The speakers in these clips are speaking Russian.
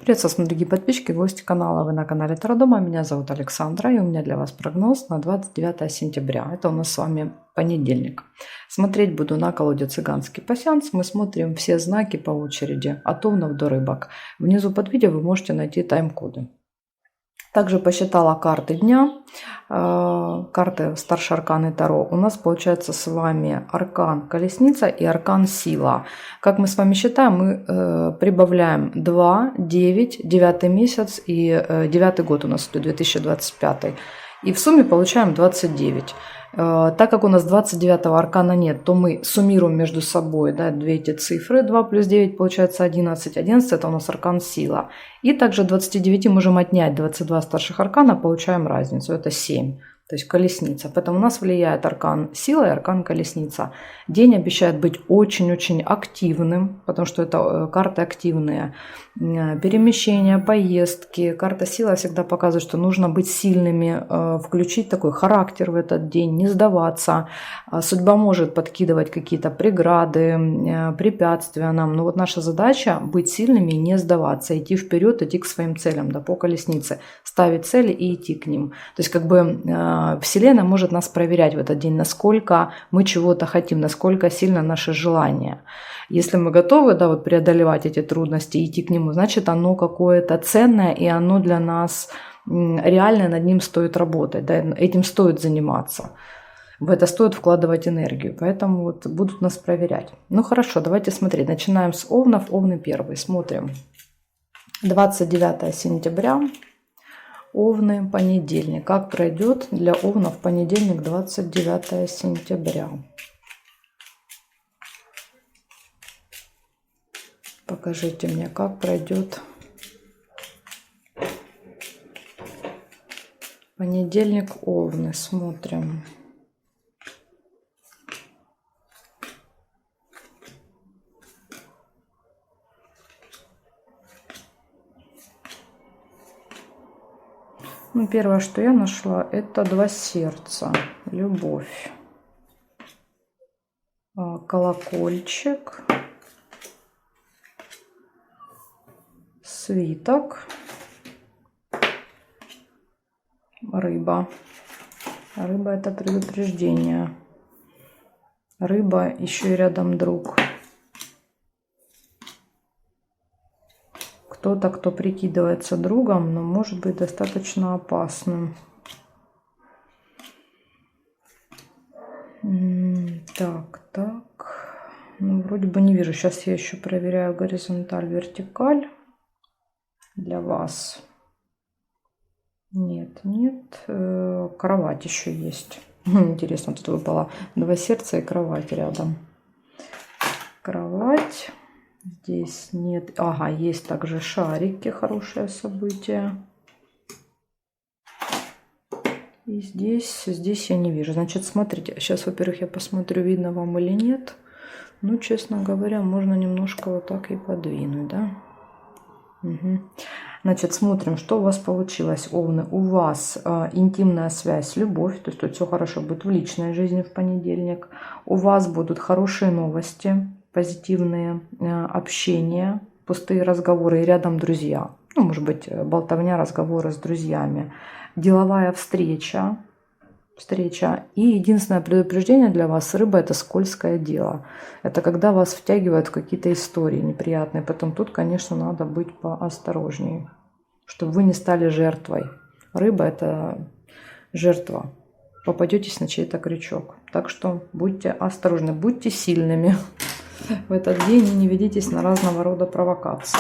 Привет, дорогие подписчики, гости канала. Вы на канале Таро Дома. Меня зовут Александра, и у меня для вас прогноз на 29 сентября. Это у нас с вами понедельник. Смотреть буду на колоде «Цыганский пасьянс». Мы смотрим все знаки по очереди, от овнов до рыбок. Внизу под видео вы можете найти тайм-коды. Также посчитала карты дня, карты старшей арканы Таро. У нас получается с вами аркан Колесница и аркан Сила. Как мы с вами считаем, мы прибавляем 2, 9, 9 месяц и 9 год у нас идет 2025. И в сумме получаем 29. Так как у нас 29-го аркана нет, то мы суммируем между собой, да, две эти цифры. 2 плюс 9 получается 11. 11 это у нас аркан Сила. И также 29 можем отнять 22 старших аркана, получаем разницу. Это 7. То есть Колесница. Поэтому у нас влияет аркан Сила и аркан Колесница. День обещает быть очень-очень активным, потому что это карты активные. Перемещения, поездки. Карта Сила всегда показывает, что нужно быть сильными, включить такой характер в этот день, не сдаваться. Судьба может подкидывать какие-то преграды, препятствия нам. Но вот наша задача быть сильными и не сдаваться, идти вперед, идти к своим целям, да, по Колеснице, ставить цели и идти к ним. То есть как бы Вселенная может нас проверять в этот день, насколько мы чего-то хотим, насколько сильно наши желания. Если мы готовы, да, вот преодолевать эти трудности и идти к нему, значит оно какое-то ценное, и оно для нас реально, над ним стоит работать, да, этим стоит заниматься. В это стоит вкладывать энергию, поэтому вот будут нас проверять. Ну хорошо, давайте смотреть. Начинаем с овнов. Овны первый. Смотрим. 29 сентября. Овны, понедельник. Как пройдет для овнов понедельник, 29 сентября? Покажите мне, как пройдет понедельник, овны. Смотрим. Ну, первое, что я нашла, это 2 сердца. Любовь. Колокольчик. Свиток. Рыба. Рыба — это предупреждение. Рыба, еще и рядом друг. Кто-то, кто прикидывается другом, но может быть достаточно опасным. Так. Ну, вроде бы не вижу. Сейчас я еще проверяю горизонталь, вертикаль для вас. Нет. Кровать еще есть. Интересно, тут выпало 2 сердца и кровать рядом. Кровать. Здесь нет. Ага, есть также шарики. Хорошее событие. И здесь я не вижу. Значит, смотрите. Сейчас, во-первых, я посмотрю, видно вам или нет. Ну, честно говоря, можно немножко вот так и подвинуть, да? Угу. Значит, смотрим, что у вас получилось, овны. У вас интимная связь, любовь, то есть тут все хорошо будет в личной жизни в понедельник. У вас будут хорошие новости, позитивные общения, пустые разговоры и рядом друзья. Ну, может быть, болтовня, разговоры с друзьями. Деловая встреча. И единственное предупреждение для вас: рыба — это скользкое дело. Это когда вас втягивают в какие-то истории неприятные. Потом тут, конечно, надо быть поосторожнее, чтобы вы не стали жертвой. Рыба — это жертва. Попадетесь на чей-то крючок. Так что будьте осторожны, будьте сильными в этот день и не ведитесь на разного рода провокации.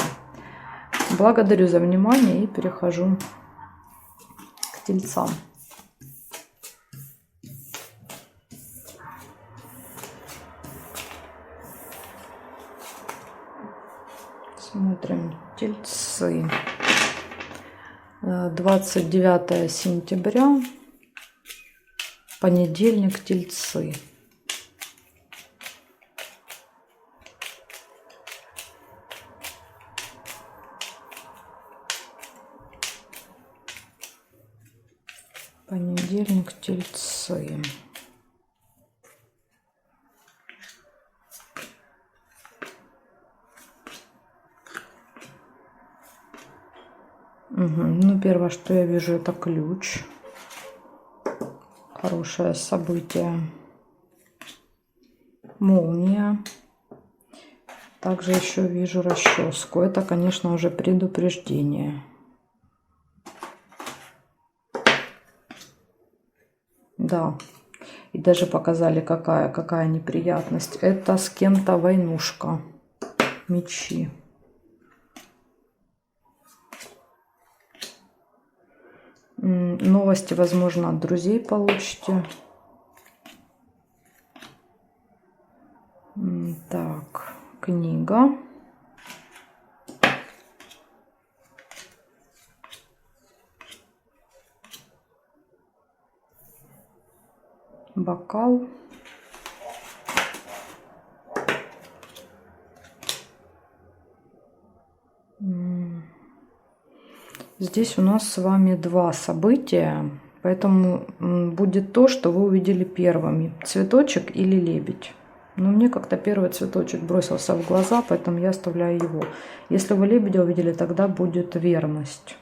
Благодарю за внимание и перехожу к тельцам. Смотрим тельцы. 29 сентября. Понедельник, тельцы. Понедельник, тельцы. Ну, первое, что я вижу, это ключ. Хорошее событие. Молния. Также еще вижу расческу. Это, конечно, уже предупреждение. Да. И даже показали, какая неприятность. Это с кем-то войнушка. Мечи. Новости, возможно, от друзей получите. Так, книга. Бокал. Здесь у нас с вами два события, поэтому будет то, что вы увидели первыми. Цветочек или лебедь. Но мне как-то первый цветочек бросился в глаза, поэтому я оставляю его. Если вы лебедя увидели, тогда будет верность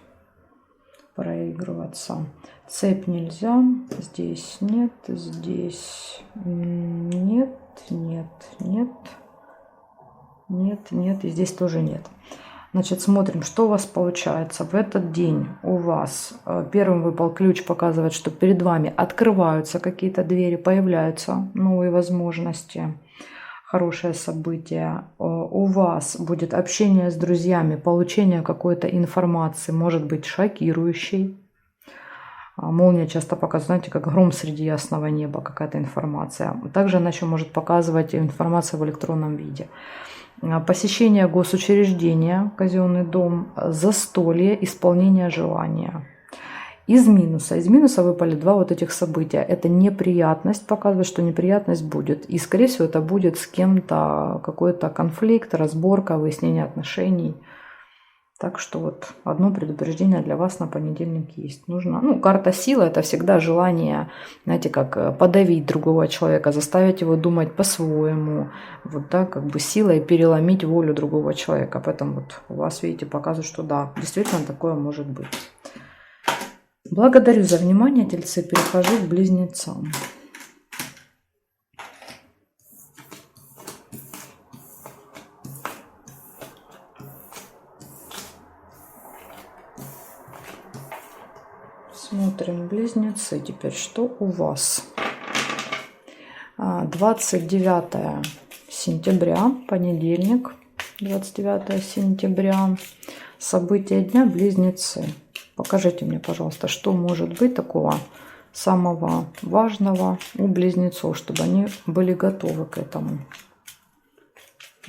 проигрываться. Цепь нельзя. Здесь нет. Здесь нет. Нет. Нет. Нет. Нет. И здесь тоже нет. Значит, смотрим, что у вас получается. В этот день у вас первым выпал ключ, показывает, что перед вами открываются какие-то двери, появляются новые возможности. Хорошее событие. У вас будет общение с друзьями, получение какой-то информации, может быть шокирующей. Молния часто показывает, знаете, как гром среди ясного неба, какая-то информация. Также она еще может показывать информацию в электронном виде. Посещение госучреждения, казенный дом, застолье, исполнение желания. Из минуса выпали два вот этих события. Это неприятность, показывает, что неприятность будет. И, скорее всего, это будет с кем-то какой-то конфликт, разборка, выяснение отношений. Так что вот одно предупреждение для вас на понедельник есть. Нужно, карта силы — это всегда желание, знаете, как подавить другого человека, заставить его думать по-своему. Вот, да, как бы силой переломить волю другого человека. Поэтому вот у вас, видите, показывает, что да, действительно такое может быть. Благодарю за внимание, тельцы. Перехожу к близнецам. Смотрим близнецы. Теперь что у вас? 29 сентября, понедельник, 29 сентября. События дня — близнецы. Покажите мне, пожалуйста, что может быть такого самого важного у близнецов, чтобы они были готовы к этому.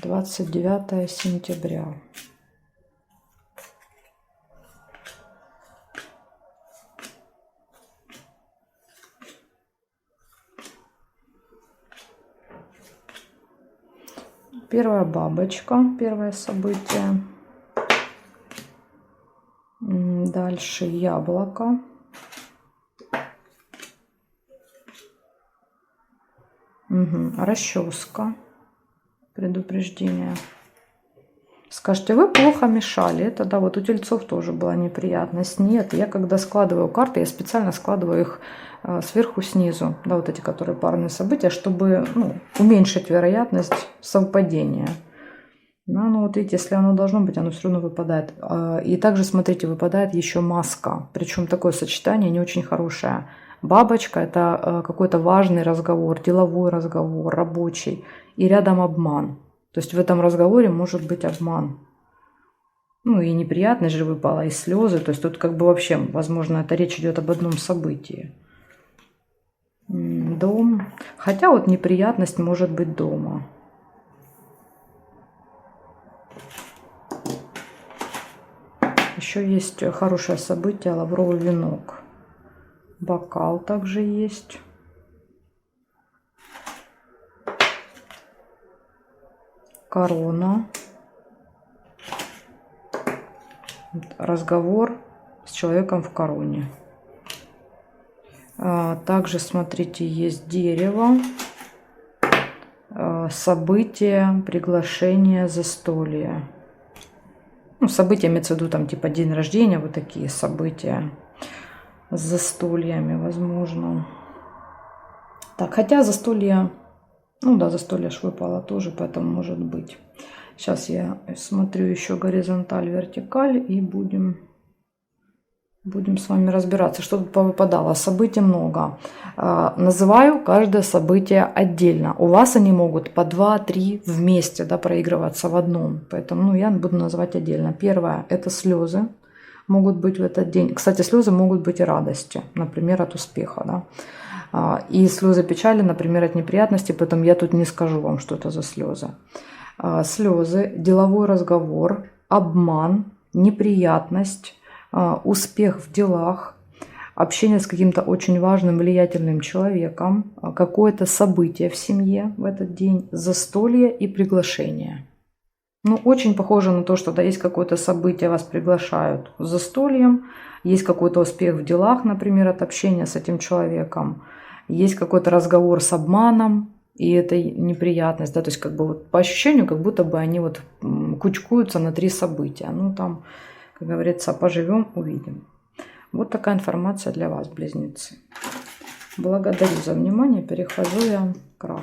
29 сентября. Первая бабочка, первое событие. Дальше яблоко. Расческа. Предупреждение. Скажете, вы плохо мешали. Это да, вот у тельцов тоже была неприятность. Нет, я когда складываю карты, я специально складываю их сверху снизу. Да, вот эти, которые парные события, чтобы уменьшить вероятность совпадения. Вот видите, если оно должно быть, оно все равно выпадает. И также, смотрите, выпадает еще маска. Причем такое сочетание не очень хорошее. Бабочка — это какой-то важный разговор, деловой разговор, рабочий. И рядом обман. То есть в этом разговоре может быть обман. И неприятность же выпала, и слезы. То есть тут как бы вообще, возможно, это речь идет об одном событии. Дом. Хотя вот неприятность может быть дома. Еще есть хорошее событие — лавровый венок. Бокал также есть. Корона. Разговор с человеком в короне. Также, смотрите, есть дерево. Событие, приглашение, застолье. Ну, события имеется в виду, там, типа день рождения, вот такие события с застольями, возможно. Так, хотя застолье, ну да, застолье ж выпало тоже, поэтому может быть. Сейчас я смотрю еще горизонталь, вертикаль и будем с вами разбираться, что тут повыпадало. Событий много. Называю каждое событие отдельно. У вас они могут по 2-3 вместе, да, проигрываться в одном. Поэтому, ну, я буду называть отдельно. Первое – это слезы. Могут быть в этот день. Кстати, слезы могут быть и радости, например, от успеха, да. И слезы печали, например, от неприятностей. Поэтому я тут не скажу вам, что это за слезы. Слезы, деловой разговор, обман, неприятность, успех в делах, общение с каким-то очень важным, влиятельным человеком, какое-то событие в семье в этот день, застолье и приглашение. Ну, очень похоже на то, что да, есть какое-то событие, вас приглашают с застольем, есть какой-то успех в делах, например, от общения с этим человеком, есть какой-то разговор с обманом, и это неприятность, да, то есть как бы вот по ощущению, как будто бы они вот кучкуются на 3 события. Ну, там, как говорится, поживем, увидим. Вот такая информация для вас, близнецы. Благодарю за внимание. Перехожу я к ракам.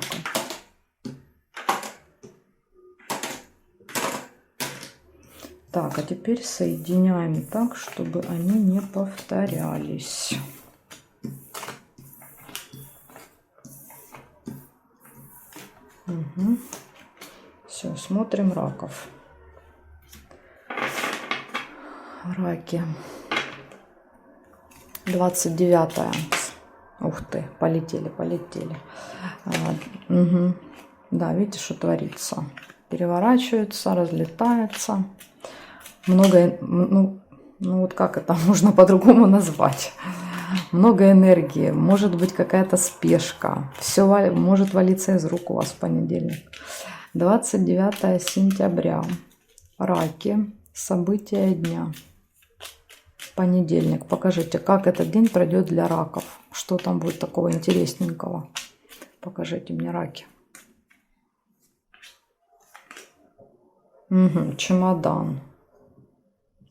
Так, а теперь соединяем так, чтобы они не повторялись. Угу. Все, смотрим раков. Раки. 29-е. Ух ты, полетели. Угу. Да, видите, что творится. Переворачивается, разлетается. Много, ну вот как это можно по-другому назвать? Много энергии, может быть какая-то спешка. Все может валиться из рук у вас в понедельник. 29 сентября. Раки. События дня. Понедельник. Покажите, как этот день пройдет для раков. Что там будет такого интересненького. Покажите мне, раки. Угу, чемодан.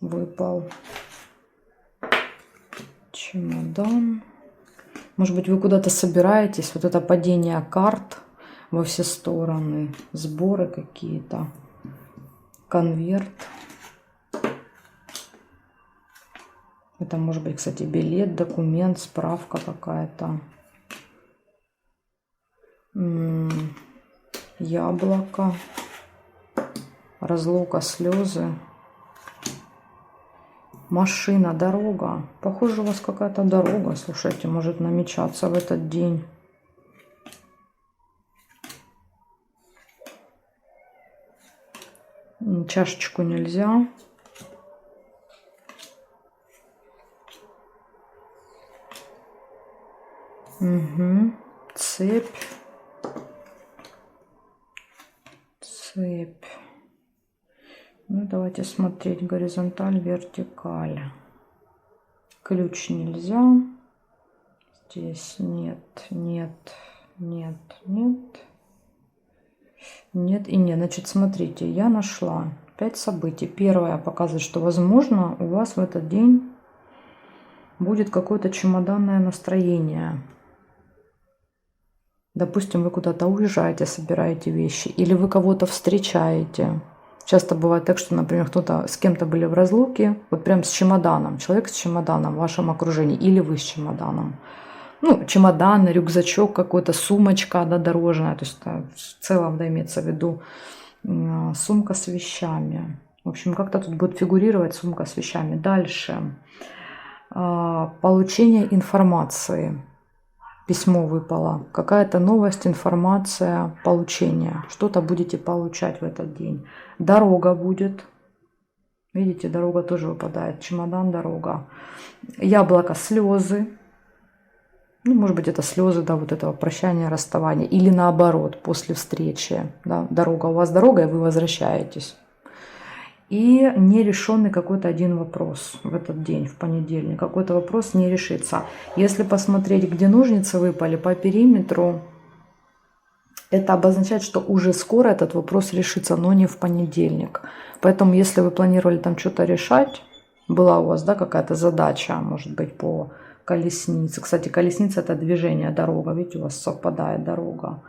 Выпал. Чемодан. Может быть, вы куда-то собираетесь. Вот это падение карт во все стороны. Сборы какие-то. Конверт. Это может быть, кстати, билет, документ, справка какая-то. Яблоко. Разлука, слезы. Машина, дорога. Похоже, у вас какая-то дорога, слушайте, может намечаться в этот день. Чашечку нельзя. Угу. Цепь. Цепь. Ну, давайте смотреть горизонталь, вертикаль. Ключ нельзя. Здесь нет. Нет и нет. Значит, смотрите, я нашла 5 событий. Первое показывает, что, возможно, у вас в этот день будет какое-то чемоданное настроение. Допустим, вы куда-то уезжаете, собираете вещи, или вы кого-то встречаете. Часто бывает так, что, например, кто-то с кем-то были в разлуке, вот прям с чемоданом, человек с чемоданом в вашем окружении, или вы с чемоданом. Ну, чемодан, рюкзачок какой-то, сумочка, да, дорожная, то есть в целом, да, имеется в виду сумка с вещами. В общем, как-то тут будет фигурировать сумка с вещами. Дальше. Получение информации. Письмо выпало. Какая-то новость, информация, получение. Что-то будете получать в этот день. Дорога будет. Видите, дорога тоже выпадает. Чемодан, дорога. Яблоко, слезы. Ну, может быть, это слезы, да, вот этого прощания, расставания. Или наоборот, после встречи. Да, дорога. У вас дорога, и вы возвращаетесь. И нерешенный какой-то один вопрос в этот день, в понедельник. Какой-то вопрос не решится. Если посмотреть, где ножницы выпали, по периметру это обозначает, что уже скоро этот вопрос решится, но не в понедельник. Поэтому, если вы планировали там что-то решать, была у вас, да, какая-то задача, может быть, по колеснице. Кстати, колесница — это движение, дорога. Видите, у вас совпадает дорога.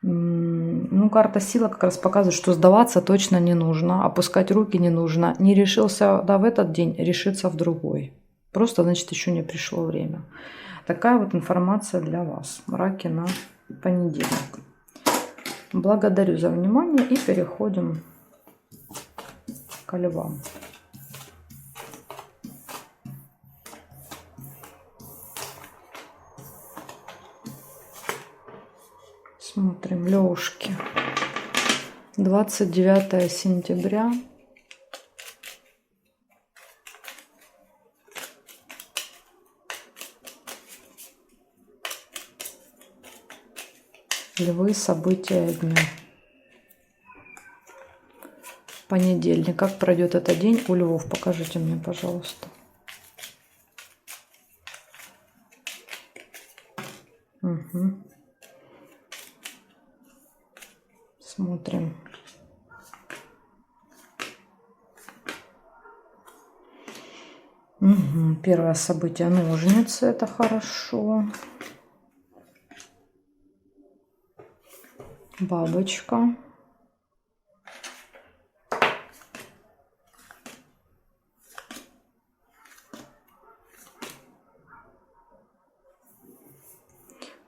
Ну, карта сила как раз показывает, что сдаваться точно не нужно, опускать руки не нужно. Не решился, да, в этот день, решиться в другой. Просто, значит, еще не пришло время. Такая вот информация для вас. Раки на понедельник. Благодарю за внимание и переходим к львам. Смотрим, лёшки. 29 сентября. Львы, события дня. Понедельник. Как пройдет этот день у львов? Покажите мне, пожалуйста. Угу. Смотрим. Угу. Первое событие — ножницы. Это хорошо. Бабочка.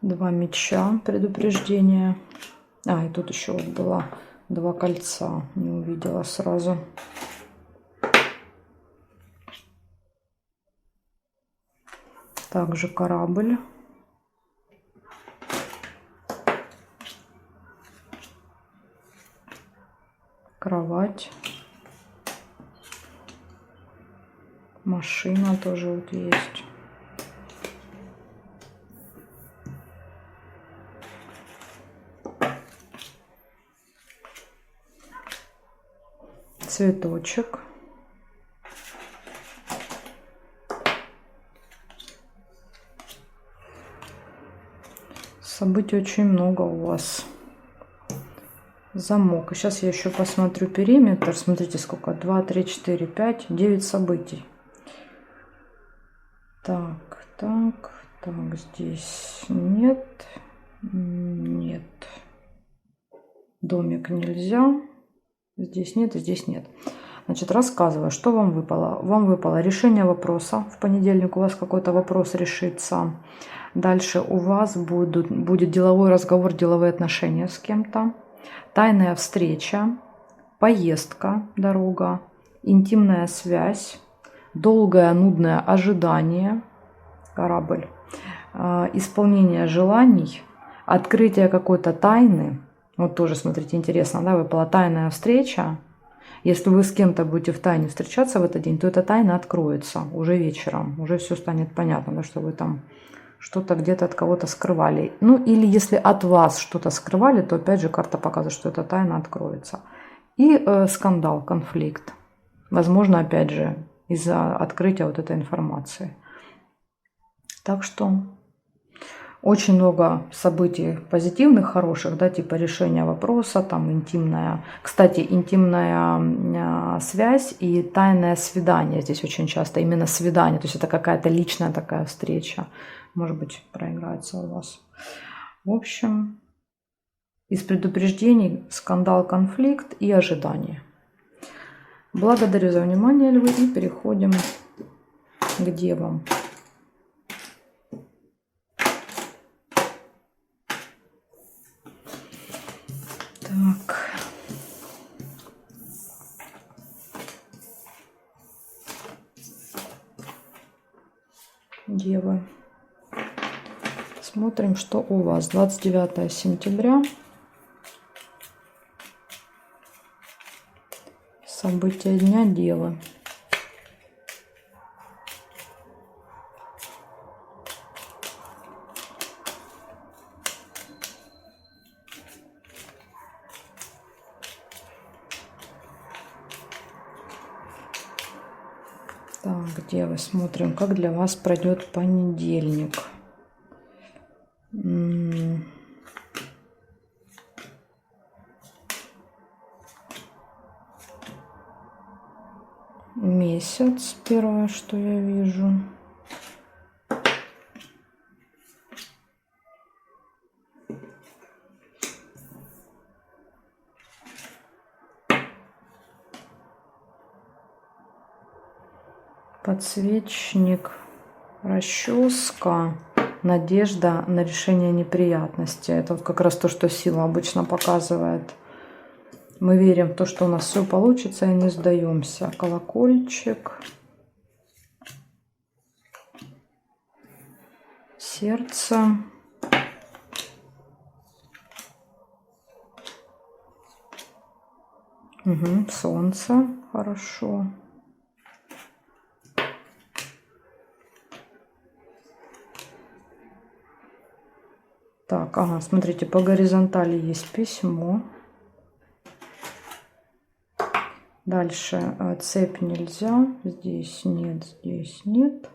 Два меча, предупреждение. А, и тут еще вот было два кольца. Не увидела сразу. Также корабль. Кровать. Машина тоже вот есть. Цветочек. Событий очень много у вас. Замок. И сейчас я еще посмотрю периметр. Смотрите, сколько. 2, 3, 4, 5, 9 событий. Так, так, так. Здесь нет. Нет. Домик нельзя. Здесь нет и здесь нет. Значит, рассказываю, что вам выпало. Вам выпало решение вопроса. В понедельник у вас какой-то вопрос решится. Дальше у вас будет деловой разговор, деловые отношения с кем-то. Тайная встреча, поездка, дорога, интимная связь, долгое нудное ожидание, корабль, исполнение желаний, открытие какой-то тайны. Вот тоже, смотрите, интересно, да, выпала тайная встреча. Если вы с кем-то будете в тайне встречаться в этот день, то эта тайна откроется уже вечером. Уже все станет понятно, да, что вы там что-то где-то от кого-то скрывали. Ну или если от вас что-то скрывали, то опять же карта показывает, что эта тайна откроется. И скандал, конфликт. Возможно, опять же, из-за открытия вот этой информации. Так что очень много событий позитивных, хороших, да, типа решения вопроса, там интимная, кстати, интимная связь и тайное свидание здесь очень часто, именно свидание, то есть это какая-то личная такая встреча, может быть, проиграется у вас. В общем, из предупреждений скандал, конфликт и ожидание. Благодарю за внимание, львы, и переходим к девам. Так. Девы. Смотрим, что у вас. 29 сентября. События дня, Девы. Так, Девы, смотрим, как для вас пройдет понедельник. месяц. Первое, что я вижу. Подсвечник, расческа, надежда на решение неприятностей. Это вот как раз то, что сила обычно показывает. Мы верим в то, что у нас все получится, и не сдаемся. Колокольчик, сердце, солнце, хорошо. Так, ага, смотрите, по горизонтали есть письмо. Дальше цепь нельзя, здесь нет, здесь нет.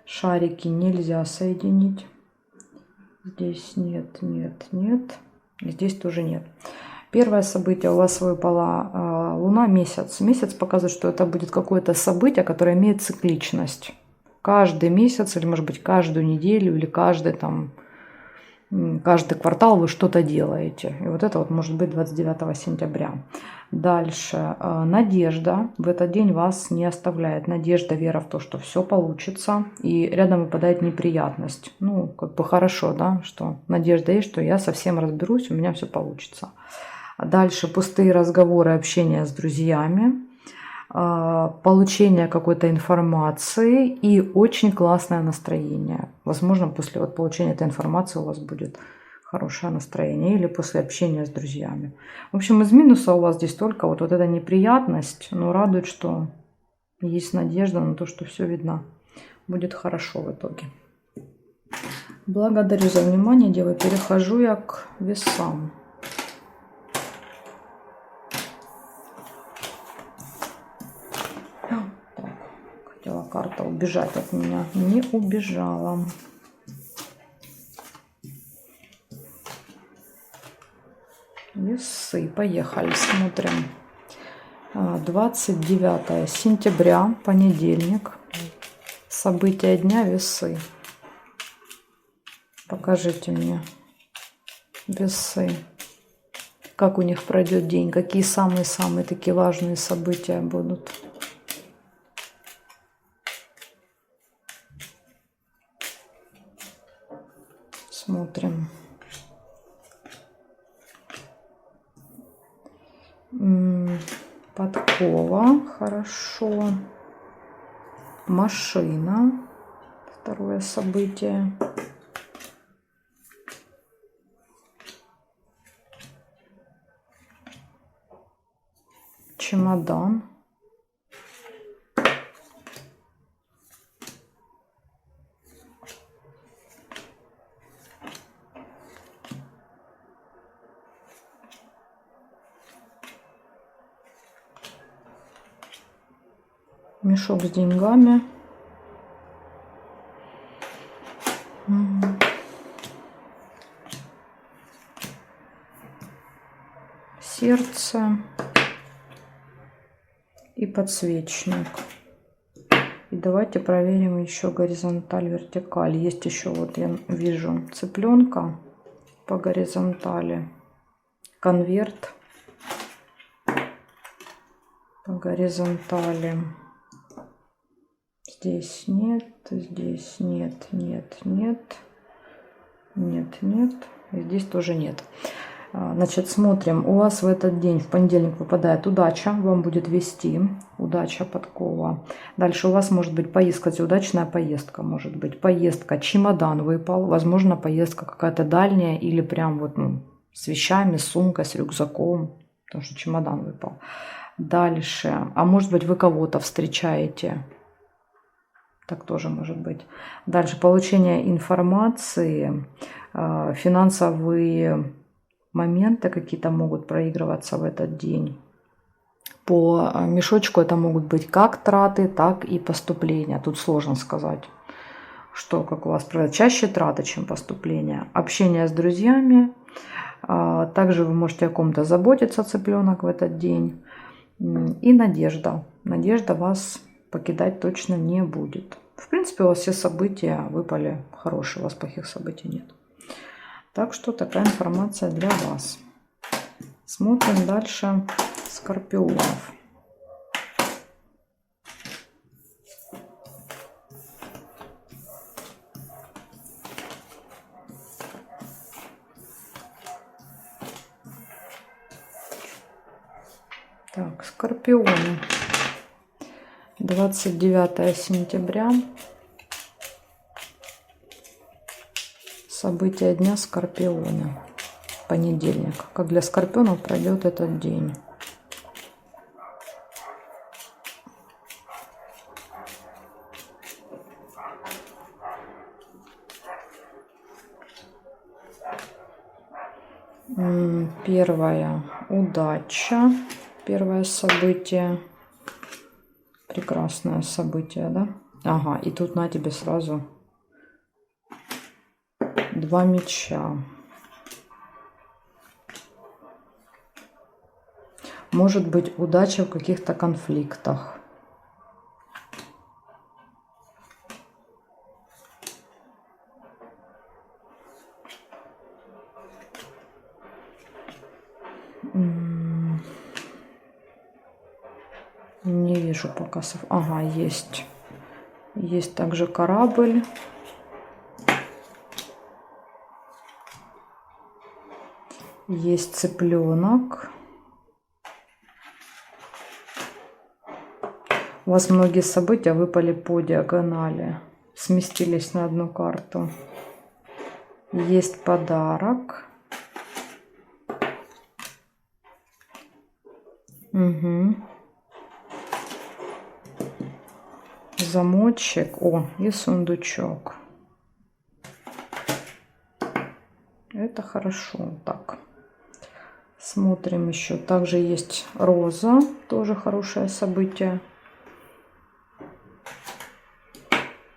Шарики нельзя соединить. Здесь нет, нет, нет. И здесь тоже нет. Первое событие, у вас выпала Луна, месяц. Месяц показывает, что это будет какое-то событие, которое имеет цикличность. Каждый месяц, или может быть каждую неделю, или каждый квартал вы что-то делаете. И вот это вот может быть 29 сентября. Дальше. Надежда в этот день вас не оставляет. Надежда, вера в то, что все получится. И рядом выпадает неприятность. Ну, как бы хорошо, да, что надежда есть, что я совсем разберусь, у меня все получится. Дальше пустые разговоры, общение с друзьями. Получение какой-то информации и очень классное настроение. Возможно, после вот получения этой информации у вас будет хорошее настроение или после общения с друзьями. В общем, из минуса у вас здесь только вот эта неприятность, но радует, что есть надежда на то, что все видно. Будет хорошо в итоге. Благодарю за внимание, девы. Перехожу я к весам. Карта убежать от меня не убежала. Весы, поехали, смотрим. 29 сентября, понедельник. События дня, весы. Покажите мне весы. Как у них пройдет день, какие самые-самые такие важные события будут. Смотрим. Подкова, хорошо. Машина, второе событие. Чемодан. Мешок с деньгами. Сердце. И подсвечник. И давайте проверим еще горизонталь, вертикаль. Есть еще, вот я вижу, цыпленка по горизонтали. Конверт по горизонтали. Здесь нет, здесь нет, нет, нет, нет, нет. И здесь тоже нет. Значит, смотрим. У вас в этот день, в понедельник, выпадает удача. Вам будет вести. Удача, подкова. Дальше у вас может быть поездка, удачная поездка. Может быть поездка, чемодан выпал. Возможно, поездка какая-то дальняя или прям вот с вещами, с сумкой, с рюкзаком. Потому что чемодан выпал. Дальше. А может быть, вы кого-то встречаете. Так тоже может быть. Дальше. Получение информации. Финансовые моменты какие-то могут проигрываться в этот день. По мешочку это могут быть как траты, так и поступления. Тут сложно сказать, что как у вас происходит. Чаще траты, чем поступления. Общение с друзьями. Также вы можете о ком-то заботиться, цыпленок, в этот день. И надежда. Надежда вас покидать точно не будет. В принципе, у вас все события выпали хорошие, у вас плохих событий нет. Так что такая информация для вас. Смотрим дальше скорпионов. Так, скорпионы. 29 сентября. События дня скорпионы. Понедельник. Как для скорпионов пройдет этот день. Первая удача. Первое событие. Прекрасное событие, да? Ага, и тут на тебе сразу 2 меча. Может быть, удача в каких-то конфликтах. Не вижу пока. Ага, есть. Есть также корабль. Есть цыпленок. У вас многие события выпали по диагонали. Сместились на одну карту. Есть подарок. Угу. Замочек. О, и сундучок. Это хорошо. Так. Смотрим еще. Также есть роза. Тоже хорошее событие.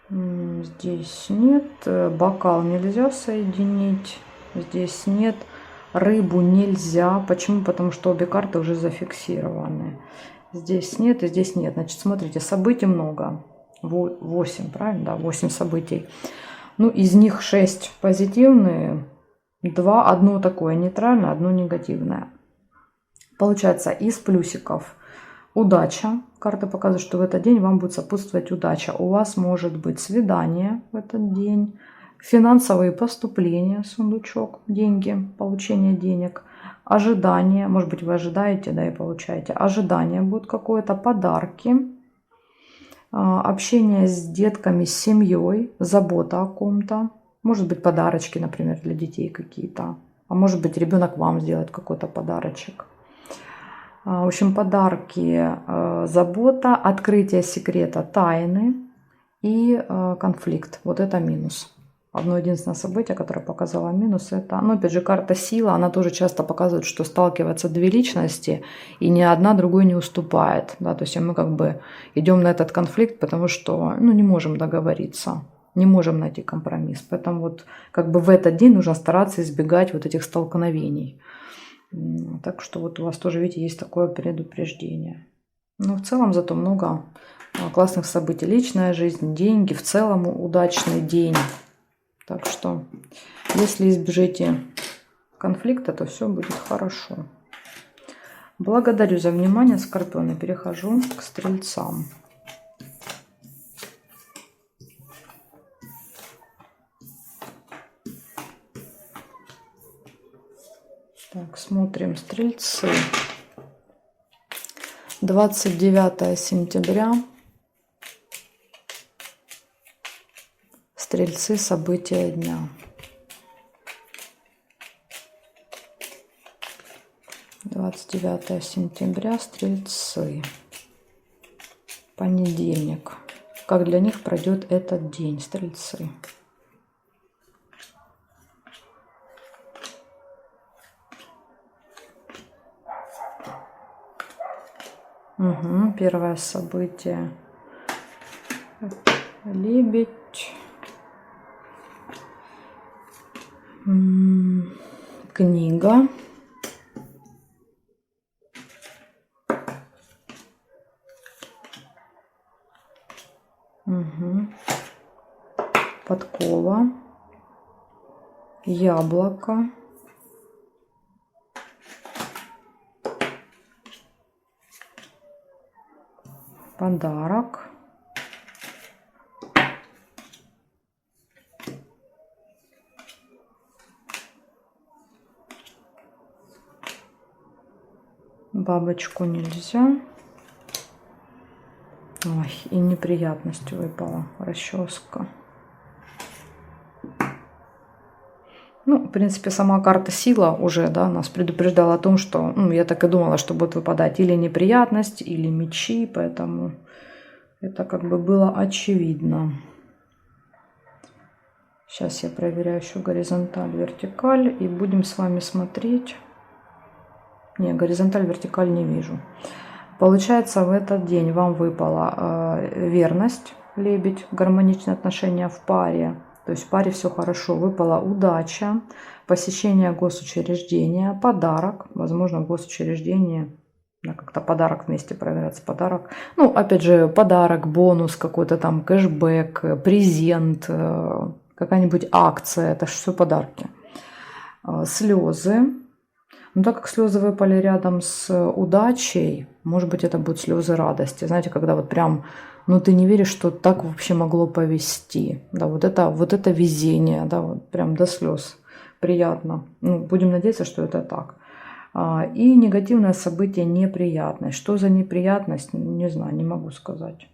Здесь нет. Бокал нельзя соединить. Здесь нет. Рыбу нельзя. Почему? Потому что обе карты уже зафиксированы. Здесь нет и здесь нет. Значит, смотрите, событий много. 8, правильно? Да, 8 событий. Ну, из них 6 позитивные. Одно такое нейтральное, одно негативное. Получается, из плюсиков удача. Карта показывает, что в этот день вам будет сопутствовать удача. У вас может быть свидание в этот день, финансовые поступления, сундучок, деньги, получение денег, ожидание. Может быть, вы ожидаете, да, и получаете. Ожидание будет какое-то, подарки, общение с детками, с семьей, забота о ком-то. Может быть, подарочки, например, для детей какие-то. А может быть, ребенок вам сделает какой-то подарочек. В общем, подарки, забота, открытие секрета, тайны и конфликт. Вот это минус. Одно единственное событие, которое показало минус, это, ну, опять же, карта сила, она тоже часто показывает, что сталкиваются две личности, и ни одна другой не уступает. Да? То есть мы как бы идем на этот конфликт, потому что, ну, не можем договориться. Не можем найти компромисс. Поэтому вот как бы в этот день нужно стараться избегать вот этих столкновений. Так что вот у вас тоже, видите, есть такое предупреждение. Но в целом зато много классных событий. Личная жизнь, деньги, в целом удачный день. Так что если избежите конфликта, то все будет хорошо. Благодарю за внимание, скорпионы. Перехожу к стрельцам. Так, смотрим стрельцы. 29 сентября. Стрельцы, события дня. Двадцать 29 сентября, стрельцы. Понедельник. Как для них пройдет этот день, стрельцы? Угу, первое событие. Лебедь. Книга. Угу. Подкова. Яблоко. Подарок. Бабочку нельзя. Ой, и неприятность выпала. Расческа. Ну, в принципе, сама карта сила уже, да, нас предупреждала о том, что, ну, я так и думала, что будет выпадать или неприятность, или мечи, поэтому это как бы было очевидно. Сейчас я проверяю еще горизонталь, вертикаль, и будем с вами смотреть. Не, горизонталь, вертикаль не вижу. Получается, в этот день вам выпала верность, лебедь, гармоничные отношения в паре. То есть в паре все хорошо. Выпала удача, посещение госучреждения, подарок. Возможно, госучреждение, да, как-то подарок вместе проверяется. Подарок. Ну, опять же, подарок, бонус какой-то там, кэшбэк, презент, какая-нибудь акция. Это же все подарки. Слезы. Но так как слезы выпали рядом с удачей, может быть, это будут слезы радости. Знаете, когда вот прям, ну ты не веришь, что так вообще могло повезти. Да, вот это везение, да, вот прям до слез. Приятно. Ну, будем надеяться, что это так. И негативное событие, неприятность. Что за неприятность, не знаю, не могу сказать.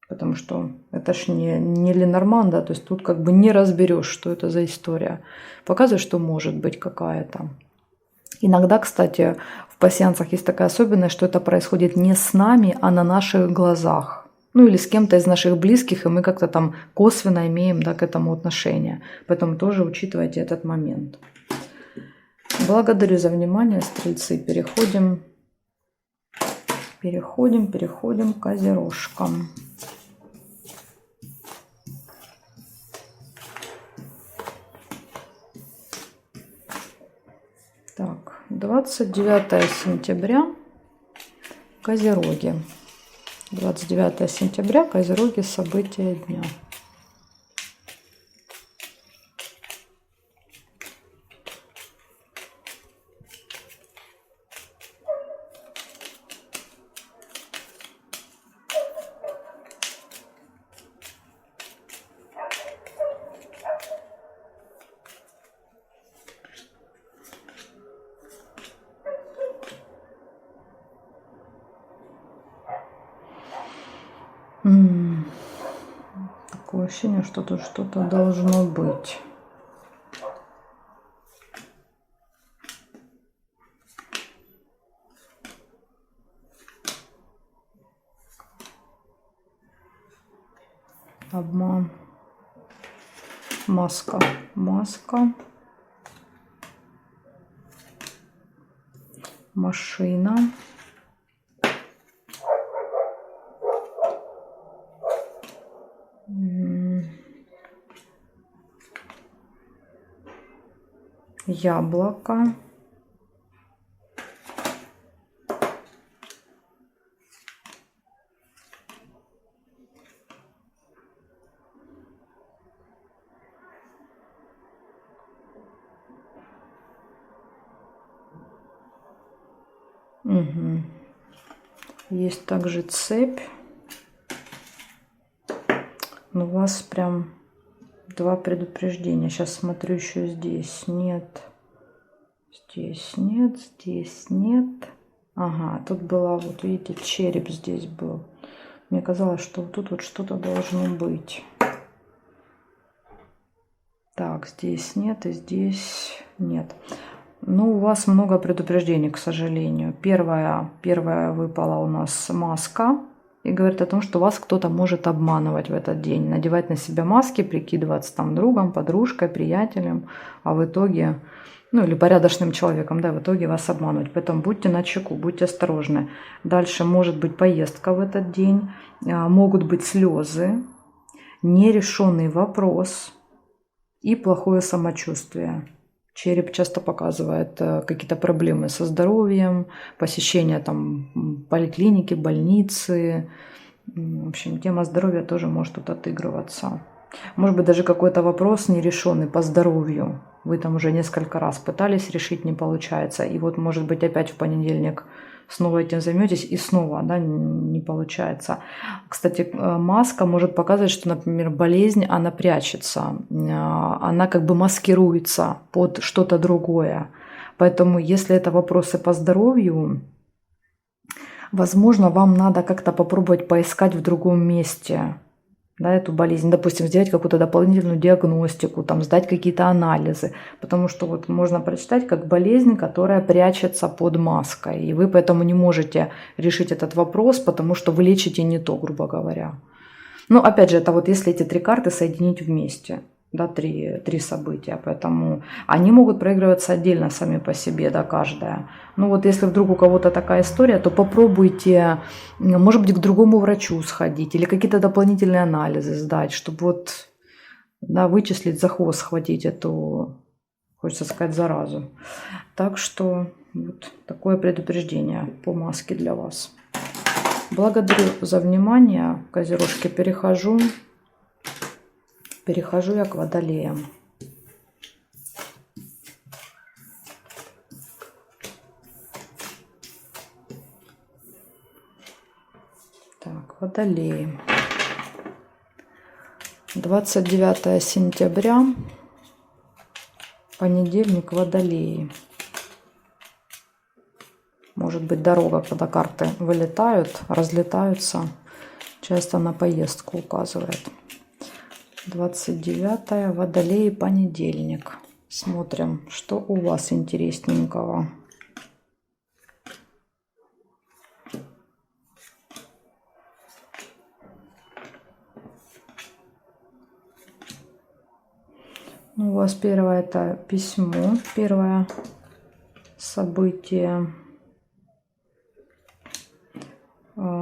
Потому что это ж не Ленорман, да, то есть тут как бы не разберешь, что это за история. Показывает, что может быть какая-то. Иногда, кстати, в пассиансах есть такая особенность, что это происходит не с нами, а на наших глазах. Ну или с кем-то из наших близких, и мы как-то там косвенно имеем, да, к этому отношение. Поэтому тоже учитывайте этот момент. Благодарю за внимание, стрельцы. Переходим к козерожкам. Так, 29 сентября, Козероги. 29 сентября, Козероги, события дня. Такое ощущение, что тут что-то должно быть. Обман. Маска. Машина. Яблоко. Угу. Есть также цепь. Но у вас прям два предупреждения. Сейчас смотрю еще здесь. Нет. Здесь нет. Здесь нет. Ага, тут была, вот видите, череп здесь был. Мне казалось, что вот тут вот что-то должно быть. Так, здесь нет и здесь нет. Ну, у вас много предупреждений, к сожалению. Первая выпала у нас маска. И говорит о том, что вас кто-то может обманывать в этот день. Надевать на себя маски, прикидываться там другом, подружкой, приятелем. А в итоге, ну или порядочным человеком, да, в итоге вас обманывать. Поэтому будьте начеку, будьте осторожны. Дальше может быть поездка в этот день. Могут быть слезы, нерешенный вопрос и плохое самочувствие. Череп часто показывает какие-то проблемы со здоровьем, посещение там поликлиники, больницы, В общем, тема здоровья тоже может тут отыгрываться. Может быть, даже какой-то вопрос нерешенный по здоровью. Вы там уже несколько раз пытались решить, не получается. И вот, может быть, опять в понедельник снова этим займетесь, и снова, да, не получается. Кстати, маска может показывать, что, например, болезнь, она прячется, она как бы маскируется под что-то другое. Поэтому, если это вопросы по здоровью, возможно, вам надо как-то попробовать поискать в другом месте, да, эту болезнь, допустим, сделать какую-то дополнительную диагностику, там, сдать какие-то анализы, потому что вот можно прочитать как болезнь, которая прячется под маской, и вы поэтому не можете решить этот вопрос, потому что вы лечите не то, грубо говоря. Ну, опять же, это вот если эти три карты соединить вместе, да, три события, поэтому они могут проигрываться отдельно сами по себе, да, каждая. Ну вот если вдруг у кого-то такая история, то попробуйте, может быть, к другому врачу сходить или какие-то дополнительные анализы сдать, чтобы вот, да, вычислить, за хвост схватить эту, хочется сказать, заразу. Так что вот такое предупреждение по маске для вас. Благодарю за внимание, козерожки. Перехожу я к водолеям. Так, водолеи. 29 сентября, понедельник, водолеи. Может быть, дорога, когда карты вылетают, разлетаются, часто на поездку указывает. 29 водолеи, понедельник. Смотрим, что у вас интересненького. У вас первое это письмо, первое событие.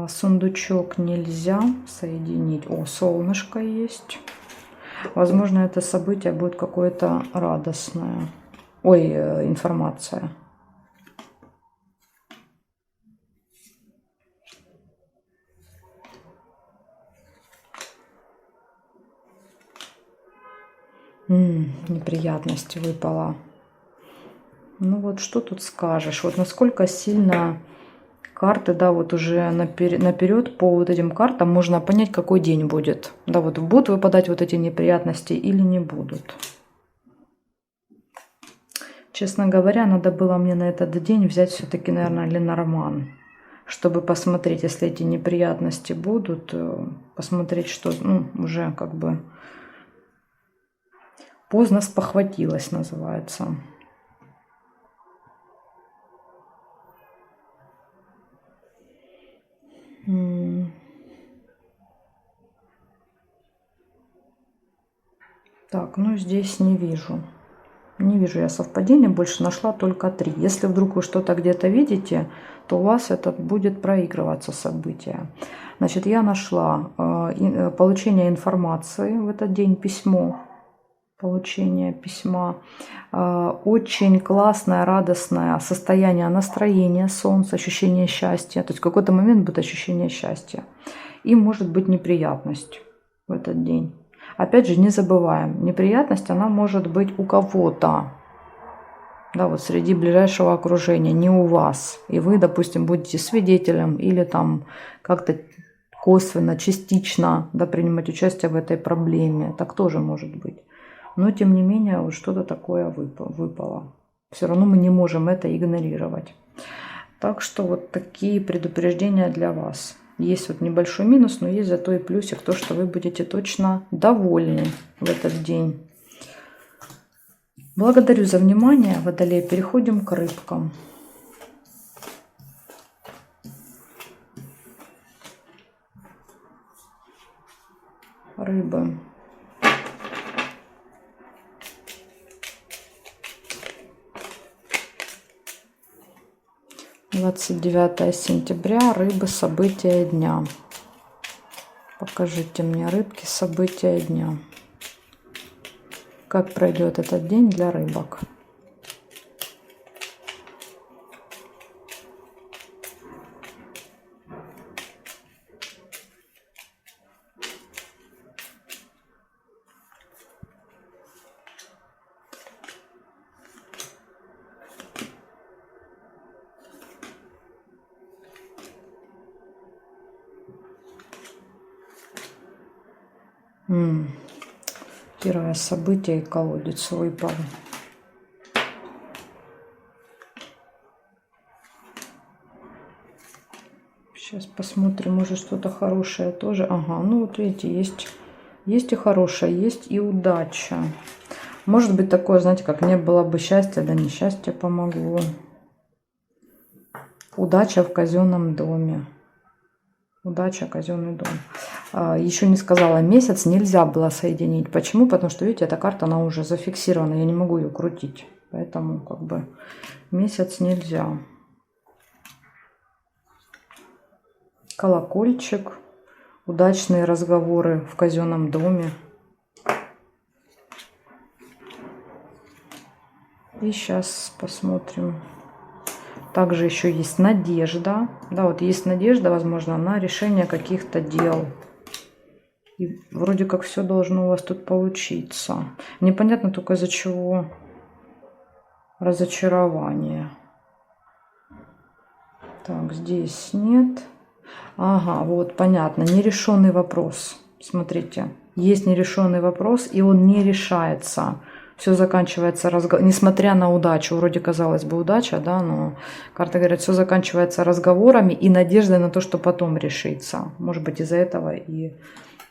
Сундучок нельзя соединить. О, солнышко есть. Возможно, это событие будет какое-то радостное. Ой, информация. Неприятность выпала. Ну вот что тут скажешь? Вот насколько сильно карты, да, вот уже наперед по вот этим картам можно понять, какой день будет. Да, вот будут выпадать вот эти неприятности или не будут. Честно говоря, надо было мне на этот день взять все-таки, наверное, Ленорман, чтобы посмотреть, если эти неприятности будут, посмотреть, что, ну, уже как бы поздно спохватилась, называется. Так, ну здесь не вижу. Не вижу я совпадения, больше нашла только 3. Если вдруг вы что-то где-то видите, то у вас это будет проигрываться событие. Значит, я нашла получение информации в этот день, письмо. Получение письма. Очень классное, радостное состояние настроения, солнце, ощущение счастья. То есть в какой-то момент будет ощущение счастья. И может быть неприятность в этот день. Опять же, не забываем, неприятность, она может быть у кого-то, да, вот среди ближайшего окружения, не у вас. И вы, допустим, будете свидетелем или там как-то косвенно, частично, да, принимать участие в этой проблеме. Так тоже может быть. Но, тем не менее, вот что-то такое выпало. Все равно мы не можем это игнорировать. Так что вот такие предупреждения для вас. Есть вот небольшой минус, но есть зато и плюсик, то, что вы будете точно довольны в этот день. Благодарю за внимание, водолей. Переходим к рыбкам. Рыбы. — 29 сентября, рыбы, события дня. Покажите мне, рыбки, события дня. Как пройдет этот день для рыбок? Первое событие и колодец выпал. Сейчас посмотрим, может что-то хорошее тоже. Ага, ну вот видите, есть и хорошее, есть и удача. Может быть такое, знаете, как не было бы счастья, да несчастье помогло. Удача в казенном доме. Удача, казенный дом. Еще не сказала, месяц нельзя было соединить. Почему? Потому что, видите, эта карта, она уже зафиксирована, я не могу ее крутить. Поэтому как бы месяц нельзя. Колокольчик. Удачные разговоры в казенном доме. И сейчас посмотрим. Также еще есть надежда. Да, вот есть надежда, возможно, на решение каких-то дел. И вроде как все должно у вас тут получиться. Непонятно только из-за чего разочарование. Так, здесь нет. Ага, вот, понятно. Нерешенный вопрос. Смотрите, есть нерешенный вопрос, и он не решается. Все заканчивается разговором, несмотря на удачу, вроде казалось бы удача, да, но карта говорит, все заканчивается разговорами и надеждой на то, что потом решится. Может быть, из-за этого и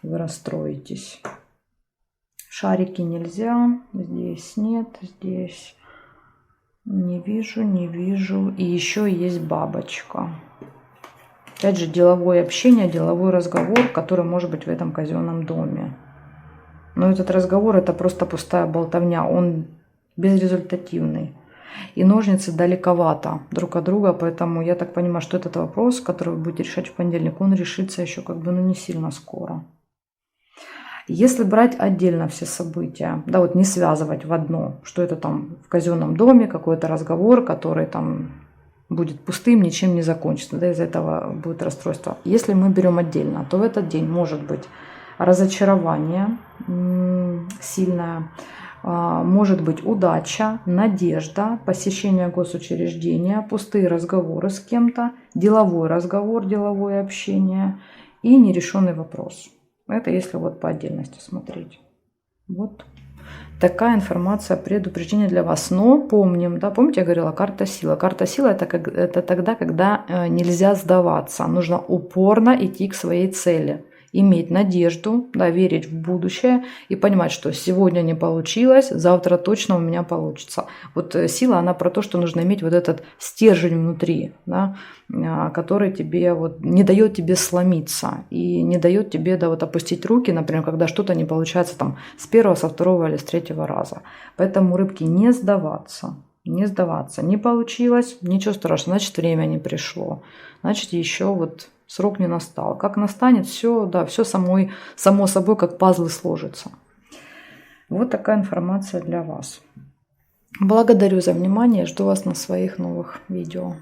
вы расстроитесь. Шарики нельзя, здесь нет, здесь не вижу, не вижу. И еще есть бабочка. Опять же, деловое общение, деловой разговор, который может быть в этом казенном доме. Но этот разговор, это просто пустая болтовня, он безрезультативный. И ножницы далековато друг от друга, поэтому я так понимаю, что этот вопрос, который вы будете решать в понедельник, он решится еще как бы, ну, не сильно скоро. Если брать отдельно все события, да, вот не связывать в одно, что это там в казенном доме, какой-то разговор, который там будет пустым, ничем не закончится, да, из-за этого будет расстройство. Если мы берем отдельно, то в этот день может быть разочарование сильное, может быть удача, надежда, посещение госучреждения, пустые разговоры с кем-то, деловой разговор, деловое общение и нерешенный вопрос. Это если вот по отдельности смотреть. Вот такая информация, предупреждение для вас. Но помним, да, помните, я говорила, карта сила. Карта сила это тогда, когда нельзя сдаваться. Нужно упорно идти к своей цели. Иметь надежду, да, верить в будущее и понимать, что сегодня не получилось, завтра точно у меня получится. Вот сила, она про то, что нужно иметь вот этот стержень внутри, да, который тебе вот не дает тебе сломиться и не дает тебе, да, вот опустить руки, например, когда что-то не получается там с первого, со второго или с третьего раза. Поэтому, рыбки, не сдаваться. Не сдаваться. Не получилось, ничего страшного, значит, время не пришло. Значит, еще вот срок не настал. Как настанет, все, да, все само собой, как пазлы сложится. Вот такая информация для вас. Благодарю за внимание, жду вас на своих новых видео.